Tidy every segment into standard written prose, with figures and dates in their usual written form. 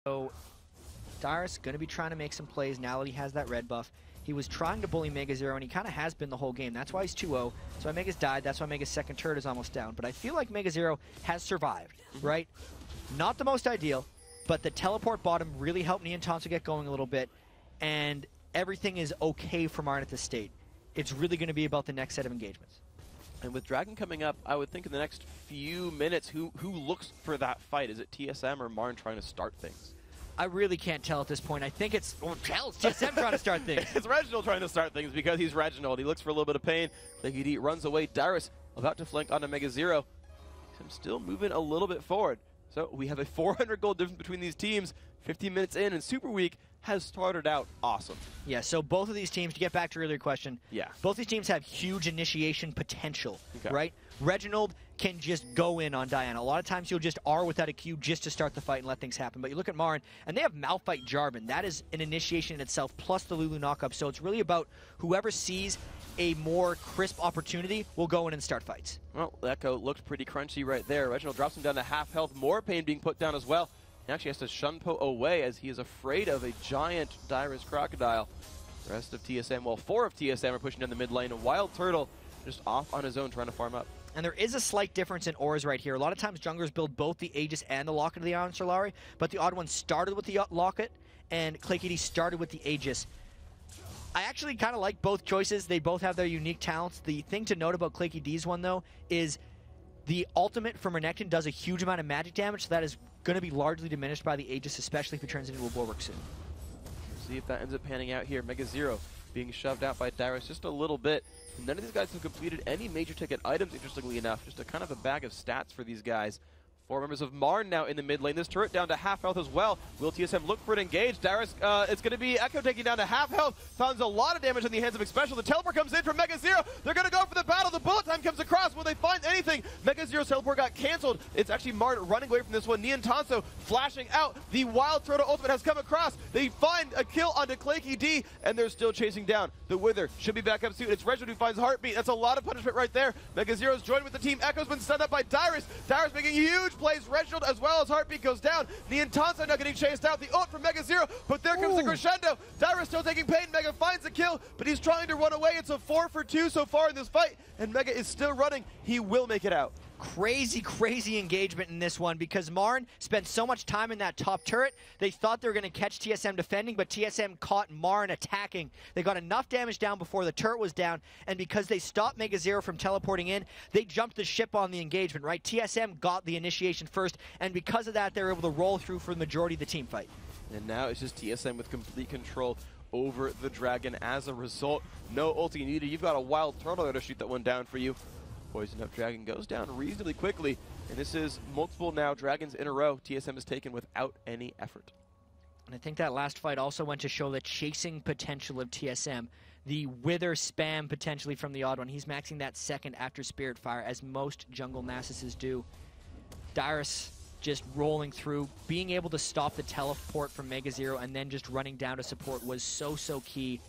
So Dyrus going to be trying to make some plays now that he has that red buff. He was trying to bully Mega Zero, and he kind of has been the whole game. That's why he's 2-0. That's why Mega's died. That's why Mega's second turret is almost down. But I feel like Mega Zero has survived, right? Not the most ideal, but the teleport bottom really helped Neontonso get going a little bit, and everything is okay for MRN at this state. It's really going to be about the next set of engagements. And with Dragon coming up, I would think in the next few minutes, who looks for that fight? Is it TSM or MRN trying to start things? I really can't tell at this point. I think it's TSM trying to start things. It's Reginald trying to start things because he's Reginald. He looks for a little bit of pain. Liquid runs away. Dyrus about to flank onto Mega Zero. I'm still moving a little bit forward. So we have a 400 gold difference between these teams. 15 minutes in, and Super Week has started out awesome. Yeah, so both of these teams, to get back to your earlier question, both these teams have huge initiation potential, right? Reginald can just go in on Diana. A lot of times he'll just R without a Q just to start the fight and let things happen. But you look at MRN, and they have Malphite Jarvan. That is an initiation in itself, plus the Lulu knockup. So it's really about whoever sees a more crisp opportunity will go in and start fights. Well, Echo looked pretty crunchy right there. Reginald drops him down to half health. More pain being put down as well. He actually has to shunpo away as he is afraid of a giant Dyrus Crocodile. The rest of TSM, well, 4 of TSM are pushing down the mid lane. A Wild Turtle just off on his own trying to farm up. And there is a slight difference in auras right here. A lot of times junglers build both the Aegis and the Locket of the Iron Solari, but the Odd One started with the Locket, and ClayKD started with the Aegis. I actually kind of like both choices. They both have their unique talents. The thing to note about ClayKD's one, though, is the ultimate from Renekton does a huge amount of magic damage, so that is going to be largely diminished by the Aegis, especially if he turns into a Bulwark soon. See if that ends up panning out here. Mega Zero being shoved out by Dyrus just a little bit. None of these guys have completed any major ticket items, interestingly enough. Just a kind of a bag of stats for these guys. 4 members of MRN now in the mid lane. This turret down to half health as well. Will TSM look for an engage? Dyrus, it's going to be Echo taking down to half health. Finds a lot of damage in the hands of Xpecial. The teleport comes in from Mega Zero. They're going to go for the battle. The bullet time comes across. Will they find anything? Mega Zero's teleport got canceled. It's actually MRN running away from this one. Neontonso flashing out. The Wild Turtle ultimate has come across. They find a kill onto ClayKD, and they're still chasing down. The Wither should be back up soon. It's Reginald who finds Heartbeat. That's a lot of punishment right there. Mega Zero's joined with the team. Echo's been stunned up by Dyrus. Dyrus making huge plays. Reginald as well as Heartbeat goes down. Neontonso now getting chased out. The ult from Mega Zero, but there comes the crescendo. Dyrus still taking pain. Mega finds the kill, but he's trying to run away. It's a 4 for 2 so far in this fight, and Mega is still running. He will make it out. Crazy, crazy engagement in this one because MRN spent so much time in that top turret. They thought they were going to catch TSM defending, but TSM caught MRN attacking. They got enough damage down before the turret was down, and because they stopped Mega Zero from teleporting in, they jumped the ship on the engagement, right? TSM got the initiation first, and because of that, they were able to roll through for the majority of the team fight. And now it's just TSM with complete control over the Dragon. As a result, no ulti needed. You've got a Wild Turtle there to shoot that one down for you. Poison Up Dragon goes down reasonably quickly, and this is multiple now Dragons in a row TSM has taken without any effort. And I think that last fight also went to show the chasing potential of TSM. The Wither spam potentially from the Odd One. He's maxing that second after Spirit Fire, as most jungle Nasus do. Dyrus just rolling through, being able to stop the teleport from Mega Zero and then just running down to support was so key.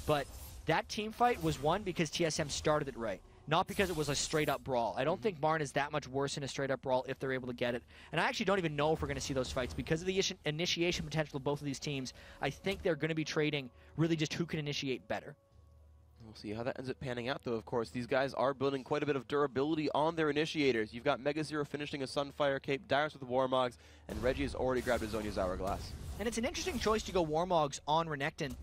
But that team fight was won because TSM started it right, not because it was a straight-up brawl. I don't think MRN is that much worse in a straight-up brawl if they're able to get it. And I actually don't even know if we're going to see those fights. Because of the initiation potential of both of these teams, I think they're going to be trading really just who can initiate better. We'll see how that ends up panning out, though, of course. These guys are building quite a bit of durability on their initiators. You've got Mega Zero finishing a Sunfire Cape, Dyrus with the Warmogs, and Reggie has already grabbed his Zhonya's Hourglass. And it's an interesting choice to go Warmogs on Renekton.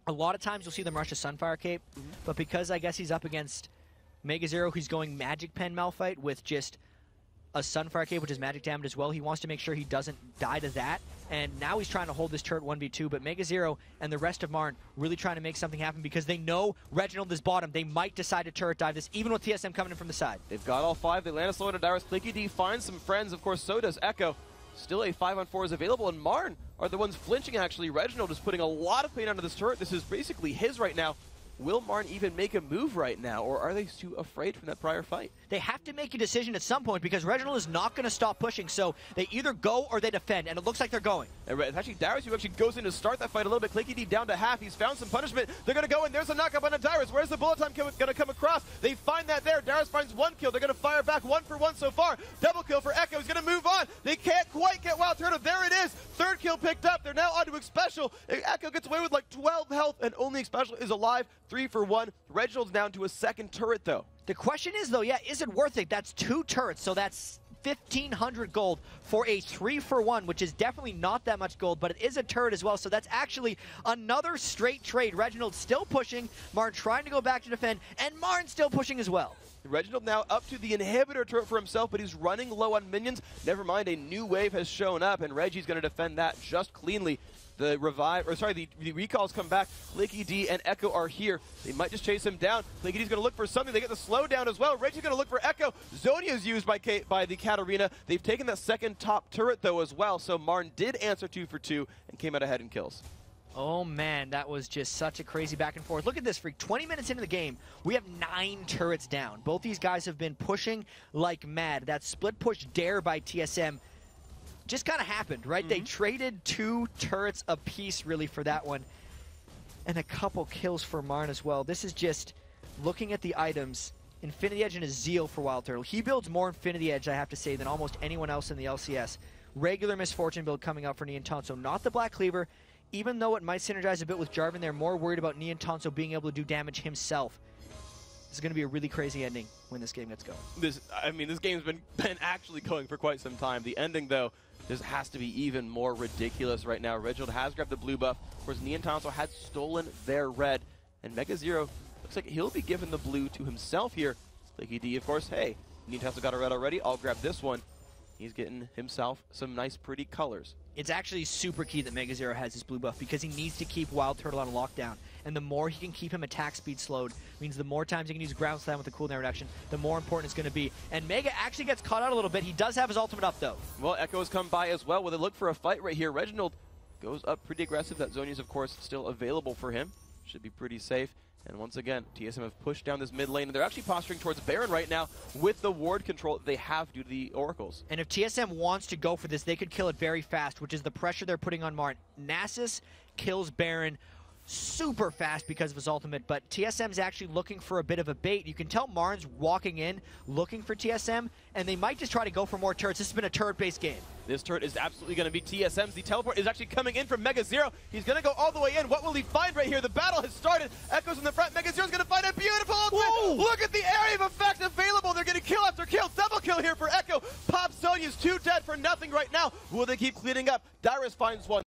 A lot of times you'll see them rush a Sunfire Cape, but because I guess he's up against Mega Zero, he's going Magic Pen Malphite with just a Sunfire Cape, which is magic damage as well. He wants to make sure he doesn't die to that. And now he's trying to hold this turret 1v2, but Mega Zero and the rest of MRN really trying to make something happen because they know Reginald is bottom. They might decide to turret dive this, even with TSM coming in from the side. They've got all 5. They land a slow into Dyrus. ClayKD finds some friends. Of course, so does Echo. Still a 5-on-4 is available, and MRN are the ones flinching, actually. Reginald is putting a lot of pain onto this turret. This is basically his right now. Will MRN even make a move right now, or are they too afraid from that prior fight? They have to make a decision at some point because Reginald is not going to stop pushing, so they either go or they defend, and it looks like they're going. And it's actually Darius who actually goes in to start that fight a little bit. Clicky down to half. He's found some punishment. They're going to go in. There's a knock-up on a Darius. Where's the bullet time going to come across? They find that there. Darius finds 1 kill. They're going to fire back 1 for 1 so far. Double kill for Echo. He's going to move on. They can't quite get Wild Turtle. There it is. 3rd kill picked up. They're now on to Special. Echo gets away with like 12 health, and only Special is alive. 3 for 1. Reginald's down to a 2nd turret, though. The question is, though, yeah, is it worth it? That's 2 turrets, so that's 1,500 gold for a 3 for 1, which is definitely not that much gold, but it is a turret as well, so that's actually another straight trade. Reginald still pushing, Marn trying to go back to defend, and Marn still pushing as well. Reginald now up to the inhibitor turret for himself, but he's running low on minions. Never mind, a new wave has shown up, and Reggie's going to defend that just cleanly. The recalls come back. Clicky D and Echo are here. They might just chase him down. Clicky D's going to look for something. They get the slowdown as well. Reggie's going to look for Echo. Zonia is used by the Katarina. They've taken that 2nd top turret, though, as well. So Marn did answer 2 for 2 and came out ahead in kills. Oh, man, that was just such a crazy back and forth. Look at this, Freak. 20 minutes into the game, we have 9 turrets down. Both these guys have been pushing like mad. That split push dare by TSM just kind of happened, right? They traded 2 turrets apiece, really, for that one. And a couple kills for Marn as well. This is just looking at the items. Infinity Edge and a Zeal for Wild Turtle. He builds more Infinity Edge, I have to say, than almost anyone else in the LCS. Regular Misfortune build coming out for Neon Tonso. Not the Black Cleaver. Even though it might synergize a bit with Jarvan, they're more worried about Neon Tonso being able to do damage himself. This is going to be a really crazy ending when this game gets going. This game's been actually going for quite some time. The ending, though, this has to be even more ridiculous right now. Reginald has grabbed the blue buff, whereas Neon Tonso had stolen their red. And Mega Zero looks like he'll be giving the blue to himself here. Clicky D, of course, hey, Neon Tonso got a red already. I'll grab this one. He's getting himself some nice, pretty colors. It's actually super key that Mega Zero has his blue buff because he needs to keep Wild Turtle on lockdown. And the more he can keep him attack speed slowed, means the more times he can use Ground Slam with the cooldown reduction, the more important it's going to be. And Mega actually gets caught out a little bit. He does have his ultimate up, though. Well, Echo's come by as well. Will they look for a fight right here? Reginald goes up pretty aggressive. That Zonia's, of course, still available for him. Should be pretty safe. And once again, TSM have pushed down this mid lane, and they're actually posturing towards Baron right now with the ward control that they have due to the Oracles. And if TSM wants to go for this, they could kill it very fast, which is the pressure they're putting on Marn. Nasus kills Baron super fast because of his ultimate, but TSM's actually looking for a bit of a bait. You can tell Marn's walking in, looking for TSM, and they might just try to go for more turrets. This has been a turret-based game. This turret is absolutely going to be TSM's. The teleport is actually coming in from Mega Zero. He's going to go all the way in. What will he find right here? The battle has started. Echo's in the front. Mega Zero's going to find a beautiful ultimate. Look at the area of effect available. They're getting kill after kill. Double kill here for Echo. Pop Sonya's 2 dead for nothing right now. Will they keep cleaning up? Dyrus finds one.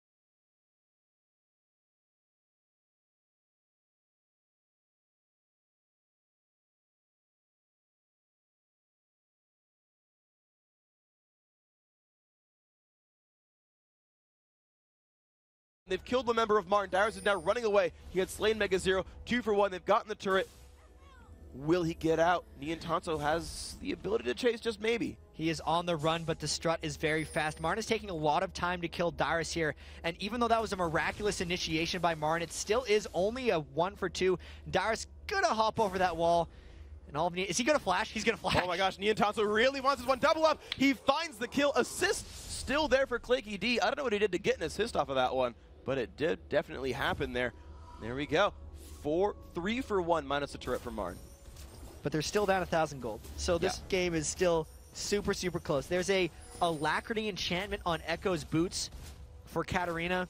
They've killed the member of Marn. Darius is now running away. He had slain Mega Zero. 2 for 1. They've gotten the turret. Will he get out? Neon Tonso has the ability to chase, just maybe. He is on the run, but the strut is very fast. Marn is taking a lot of time to kill Darius here, and even though that was a miraculous initiation by Marn, it still is only a 1 for 2. Darius gonna hop over that wall. And all of is he gonna flash? He's gonna flash. Oh my gosh, Neon Tonso really wants his one double up. He finds the kill. Assist still there for Clicky D. I don't know what he did to get an assist off of that one, but it did definitely happen there. There we go. 3 for 1 minus the turret from Marn. But they're still down 1,000 gold. So this game is still super, super close. There's a Alacrity enchantment on Echo's boots for Katarina.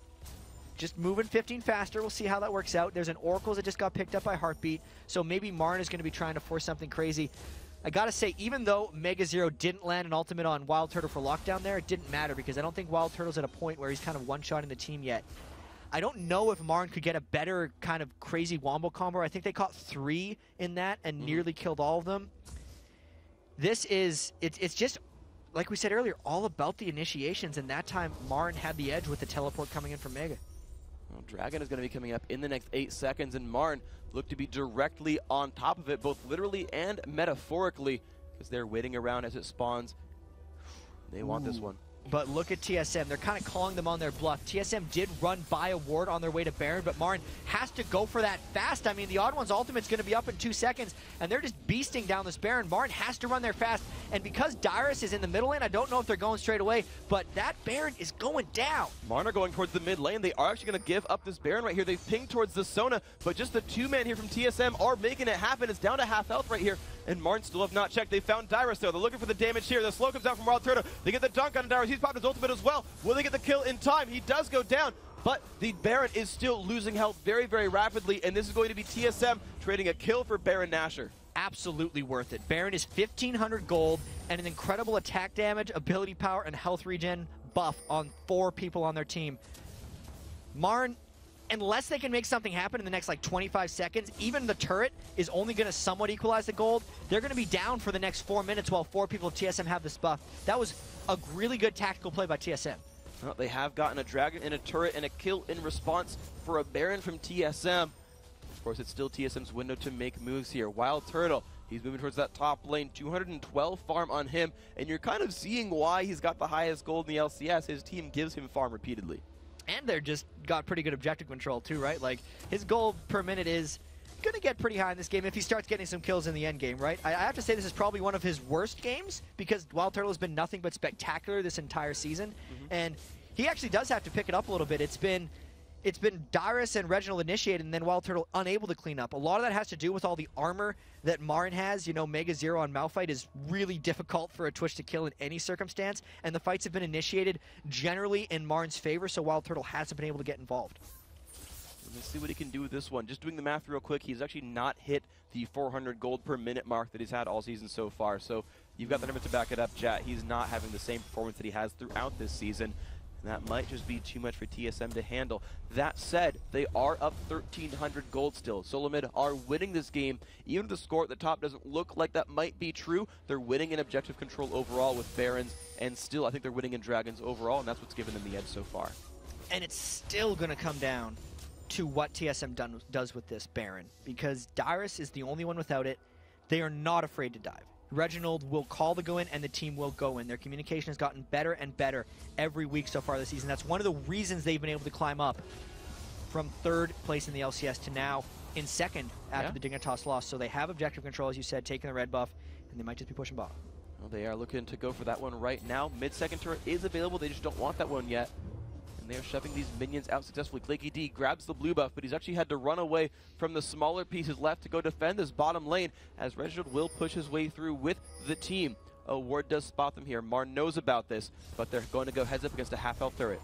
Just moving 15 faster. We'll see how that works out. There's an Oracles that just got picked up by Heartbeat. So maybe Marn is going to be trying to force something crazy. I gotta say, even though Mega Zero didn't land an ultimate on Wild Turtle for lockdown there, it didn't matter because I don't think Wild Turtle's at a point where he's kind of one-shotting the team yet. I don't know if Marn could get a better kind of crazy wombo combo. I think they caught 3 in that and nearly killed all of them. This is, it's just, like we said earlier, all about the initiations, and that time Marn had the edge with the teleport coming in from Mega. Well, Dragon is going to be coming up in the next 8 seconds, and Marn look to be directly on top of it, both literally and metaphorically, because they're waiting around as it spawns. They want this one. But look at TSM. They're kind of calling them on their bluff. TSM did run by a ward on their way to Baron, but Marn has to go for that fast. I mean, the Odd One's ultimate's going to be up in 2 seconds, and they're just beasting down this Baron. Marn has to run there fast. And because Dyrus is in the middle lane, I don't know if they're going straight away, but that Baron is going down. MRN are going towards the mid lane. They are actually going to give up this Baron right here. They've pinged towards the Sona, but just the two-man here from TSM are making it happen. It's down to half health right here, and MRN still have not checked. They found Dyrus, though. They're looking for the damage here. The slow comes out from Wild Turtle. They get the dunk on Dyrus. He's popped his ultimate as well. Will they get the kill in time? He does go down, but the Baron is still losing health very, very rapidly, and this is going to be TSM trading a kill for Baron Nashor. Absolutely worth it. Baron is 1,500 gold and an incredible attack damage, ability power, and health regen buff on 4 people on their team. MRN, unless they can make something happen in the next like 25 seconds, even the turret is only going to somewhat equalize the gold. They're going to be down for the next 4 minutes while 4 people of TSM have this buff. That was a really good tactical play by TSM. Well, they have gotten a dragon and a turret and a kill in response for a Baron from TSM. Of course, it's still TSM's window to make moves here. Wild Turtle, he's moving towards that top lane. 212 farm on him, and you're kind of seeing why he's got the highest gold in the LCS. His team gives him farm repeatedly. And they're just got pretty good objective control too, right? Like, his gold per minute is going to get pretty high in this game if he starts getting some kills in the end game, right? I have to say this is probably one of his worst games because Wild Turtle has been nothing but spectacular this entire season. And he actually does have to pick it up a little bit. It's been Dyrus and Reginald initiated, and then Wild Turtle unable to clean up. A lot of that has to do with all the armor that MRN has. You know, Mega Zero on Malphite is really difficult for a Twitch to kill in any circumstance, and the fights have been initiated generally in MRN's favor, so Wild Turtle hasn't been able to get involved. Let's see what he can do with this one. Just doing the math real quick, he's actually not hit the 400 gold per minute mark that he's had all season so far. So you've got the numbers to back it up, chat. He's not having the same performance that he has throughout this season. And that might just be too much for TSM to handle. That said, they are up 1,300 gold still. Solomid are winning this game. Even if the score at the top doesn't look like that might be true, they're winning in objective control overall with Barons, and still I think they're winning in Dragons overall, and that's what's given them the edge so far. And it's still going to come down to what TSM does with this Baron, because Dyrus is the only one without it. They are not afraid to dive. Reginald will call the go in, and the team will go in. Their communication has gotten better and better every week so far this season. That's one of the reasons they've been able to climb up from 3rd place in the LCS to now in 2nd after the Dignitas loss. So they have objective control, as you said, taking the red buff, and they might just be pushing bottom. Well, they are looking to go for that one right now. Mid-second turret is available. They just don't want that one yet. And they're shoving these minions out successfully. Claky D grabs the blue buff, but he's actually had to run away from the smaller pieces left to go defend this bottom lane, as Reginald will push his way through with the team. A ward does spot them here. MRN knows about this, but they're going to go heads up against a half-health turret.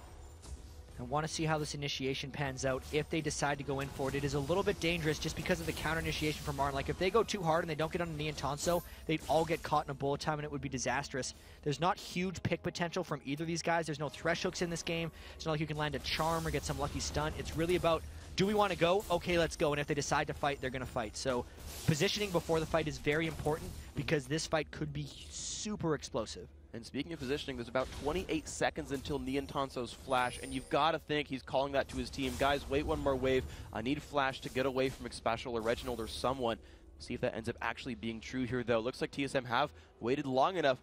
I want to see how this initiation pans out if they decide to go in for it. It is a little bit dangerous just because of the counter initiation from MRN. Like, if they go too hard and they don't get on a knee and Tonso, they'd all get caught in a bullet time and it would be disastrous. There's not huge pick potential from either of these guys. There's no thresh hooks in this game. It's not like you can land a charm or get some lucky stun. It's really about, do we want to go? Okay, let's go. And if they decide to fight, they're going to fight. So positioning before the fight is very important because this fight could be super explosive. And speaking of positioning, there's about 28 seconds until Neon Tonso's flash, and you've got to think he's calling that to his team. Guys, wait one more wave. I need flash to get away from Xpecial or Reginald or someone. See if that ends up actually being true here, though. Looks like TSM have waited long enough.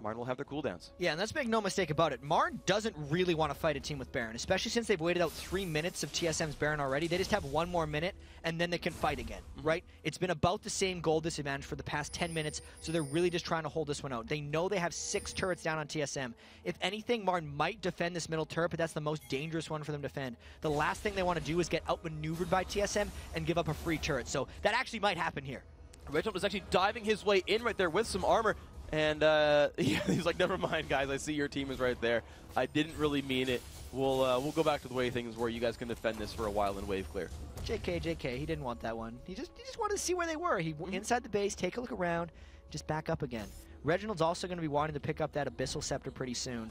MRN will have their cooldowns. Yeah, and let's make no mistake about it. MRN doesn't really want to fight a team with Baron, especially since they've waited out 3 minutes of TSM's Baron already. They just have 1 more minute, and then they can fight again, right? It's been about the same goal disadvantage for the past 10 minutes, so they're really just trying to hold this one out. They know they have 6 turrets down on TSM. If anything, MRN might defend this middle turret, but that's the most dangerous one for them to defend. The last thing they want to do is get outmaneuvered by TSM and give up a free turret, so that actually might happen here. Reginald is actually diving his way in right there with some armor. And yeah, he's like, never mind, guys. I see your team is right there. I didn't really mean it. We'll go back to the way things were. You guys can defend this for a while and wave clear. JK, he didn't want that one. He just wanted to see where they were. He inside the base, take a look around, just back up again. Reginald's also going to be wanting to pick up that Abyssal Scepter pretty soon.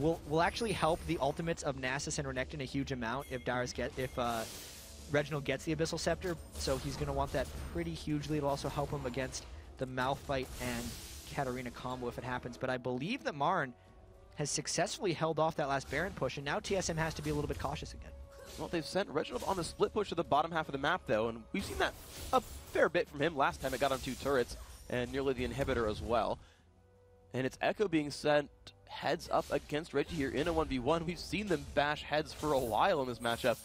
Will actually help the ultimates of Nasus and Renekton a huge amount if Reginald gets the Abyssal Scepter. So he's going to want that pretty hugely. It'll also help him against the Malphite and Katarina combo if it happens, but I believe that MRN has successfully held off that last Baron push, and now TSM has to be a little bit cautious again. Well, they've sent Reginald on the split push to the bottom half of the map, though, and we've seen that a fair bit from him. Last time it got on 2 turrets, and nearly the inhibitor as well. And it's Echo being sent heads up against Reggie here in a 1v1. We've seen them bash heads for a while in this matchup.